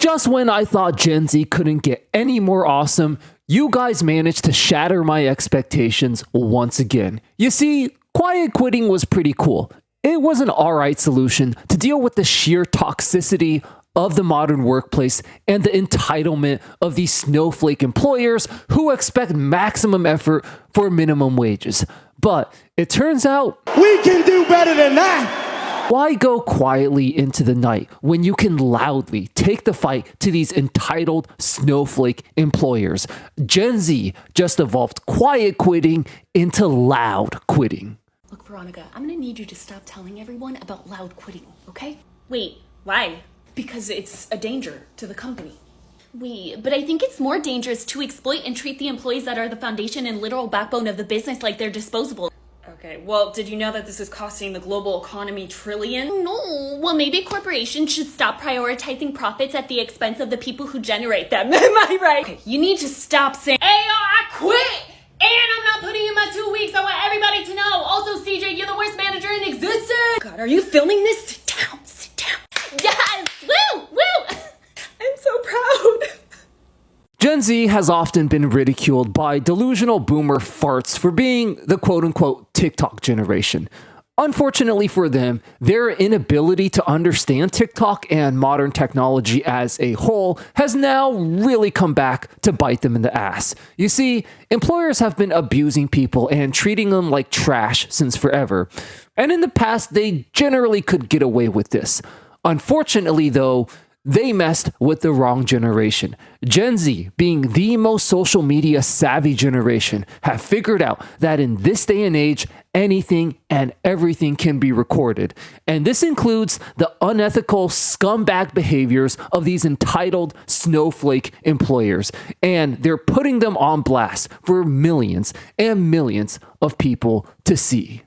just when I thought Gen Z couldn't get any more awesome, you guys managed to shatter my expectations once again. You see, quiet quitting was pretty cool. It was an alright solution to deal with the sheer toxicity of the modern workplace and the entitlement of these snowflake employers who expect maximum effort for minimum wages. But it turns out we can do better than that. Why go quietly into the night when you can loudly take the fight to these entitled snowflake employers? Gen Z just evolved quiet quitting into loud quitting. Look, Veronica, I'm gonna need you to stop telling everyone about loud quitting, okay? Wait, why? Because it's a danger to the company. Wait, but I think it's more dangerous to exploit and treat the employees that are the foundation and literal backbone of the business like they're disposable. Okay, well, did you know that this is costing the global economy trillions? No, well, maybe corporations should stop prioritizing profits at the expense of the people who generate them. Am I right? Okay, you need to stop saying, "Hey, yo, I quit! And I'm not putting in my 2 weeks. I want everybody to know. Also, CJ, you're the worst manager in existence." God, are you filming this? Sit down, sit down. Yes! Woo! Woo! I'm so proud. Gen Z has often been ridiculed by delusional boomer farts for being the quote-unquote TikTok generation. Unfortunately for them, their inability to understand TikTok and modern technology as a whole has now really come back to bite them in the ass. You see, employers have been abusing people and treating them like trash since forever. And in the past, they generally could get away with this. Unfortunately, though, they messed with the wrong generation. Gen Z, being the most social media savvy generation, have figured out that in this day and age, anything and everything can be recorded. And this includes the unethical scumbag behaviors of these entitled snowflake employers. And they're putting them on blast for millions and millions of people to see.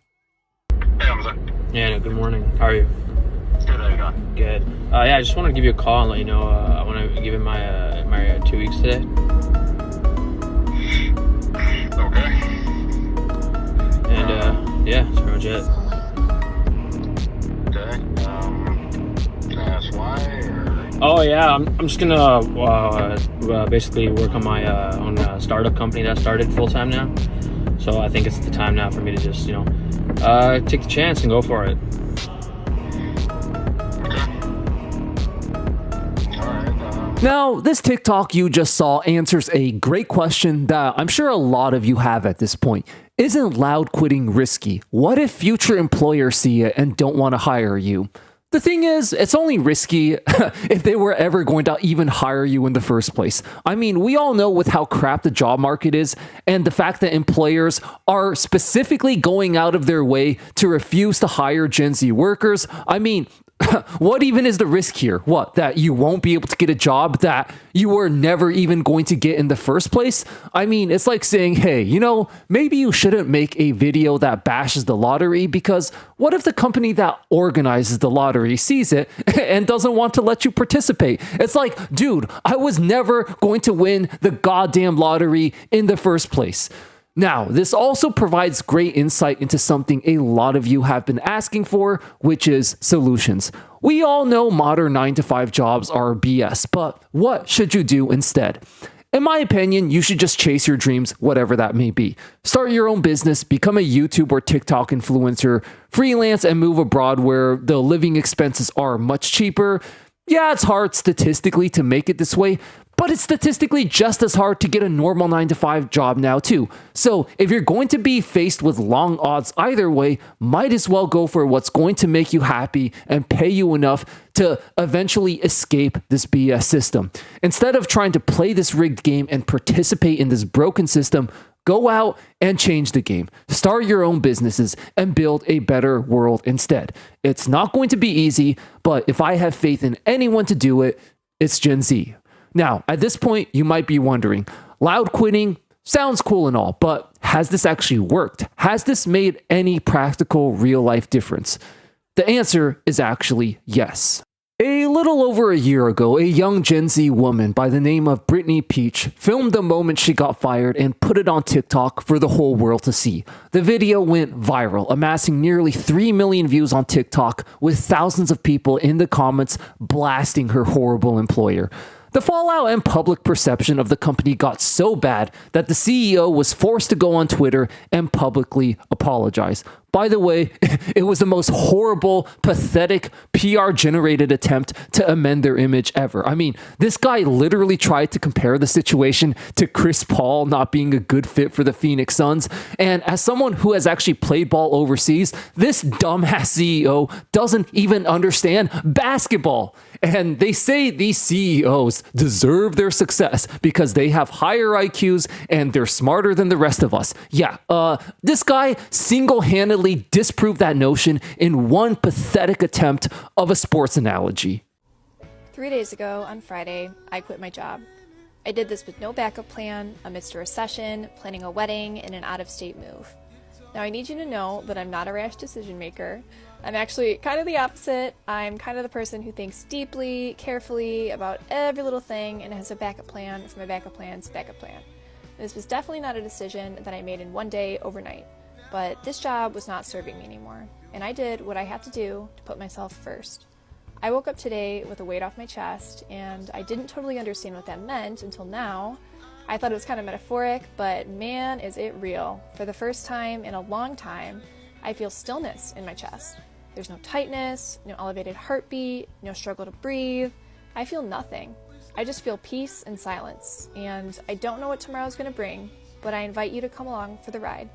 Hey, Hamza. Yeah, no, good morning. How are you? Good, how you going? Good. Yeah, I just want to give you a call and let you know I want to give in my 2 weeks today. Okay. And yeah, that's pretty much it. Okay. Can I ask why? Or? Oh yeah, I'm just gonna basically work on my own startup company that started full time now. So I think it's the time now for me to just take the chance and go for it. Now, this TikTok you just saw answers a great question that I'm sure a lot of you have at this point. Isn't loud quitting risky? What if future employers see it and don't want to hire you? The thing is, it's only risky if they were ever going to even hire you in the first place. I mean, we all know with how crap the job market is and the fact that employers are specifically going out of their way to refuse to hire Gen Z workers. I mean, what even is the risk here? What, that you won't be able to get a job that you were never even going to get in the first place? I mean, it's like saying, hey, maybe you shouldn't make a video that bashes the lottery, because what if the company that organizes the lottery sees it and doesn't want to let you participate? It's like, dude, I was never going to win the goddamn lottery in the first place. Now, this also provides great insight into something a lot of you have been asking for, which is solutions. We all know modern 9-to-5 jobs are BS, but what should you do instead? In my opinion, you should just chase your dreams, whatever that may be. Start your own business, become a YouTube or TikTok influencer, freelance and move abroad where the living expenses are much cheaper. Yeah, it's hard statistically to make it this way, but it's statistically just as hard to get a normal 9-to-5 job now too. So if you're going to be faced with long odds either way, might as well go for what's going to make you happy and pay you enough to eventually escape this BS system. Instead of trying to play this rigged game and participate in this broken system, go out and change the game. Start your own businesses and build a better world instead. It's not going to be easy, but if I have faith in anyone to do it, it's Gen Z. Now, at this point, you might be wondering, loud quitting sounds cool and all, but has this actually worked? Has this made any practical real life difference? The answer is actually yes. A little over a year ago, a young Gen Z woman by the name of Brittany Peach filmed the moment she got fired and put it on TikTok for the whole world to see. The video went viral, amassing nearly 3 million views on TikTok, with thousands of people in the comments blasting her horrible employer. The fallout and public perception of the company got so bad that the CEO was forced to go on Twitter and publicly apologize. By the way, it was the most horrible, pathetic, PR-generated attempt to amend their image ever. I mean, this guy literally tried to compare the situation to Chris Paul not being a good fit for the Phoenix Suns. And as someone who has actually played ball overseas, this dumbass CEO doesn't even understand basketball. And they say these CEOs deserve their success because they have higher IQs and they're smarter than the rest of us. Yeah, this guy single-handedly disproved that notion in one pathetic attempt of a sports analogy. 3 days ago, on Friday, I quit my job. I did this with no backup plan, amidst a recession, planning a wedding, and an out-of-state move. Now, I need you to know that I'm not a rash decision maker. I'm actually kind of the opposite. I'm kind of the person who thinks deeply, carefully about every little thing and has a backup plan for my backup plan's backup plan. This was definitely not a decision that I made in one day overnight, but this job was not serving me anymore, and I did what I had to do to put myself first. I woke up today with a weight off my chest, and I didn't totally understand what that meant until now. I thought it was kind of metaphoric, but man, is it real. For the first time in a long time, I feel stillness in my chest. There's no tightness, no elevated heartbeat, no struggle to breathe. I feel nothing. I just feel peace and silence, and I don't know what tomorrow's going to bring, but I invite you to come along for the ride.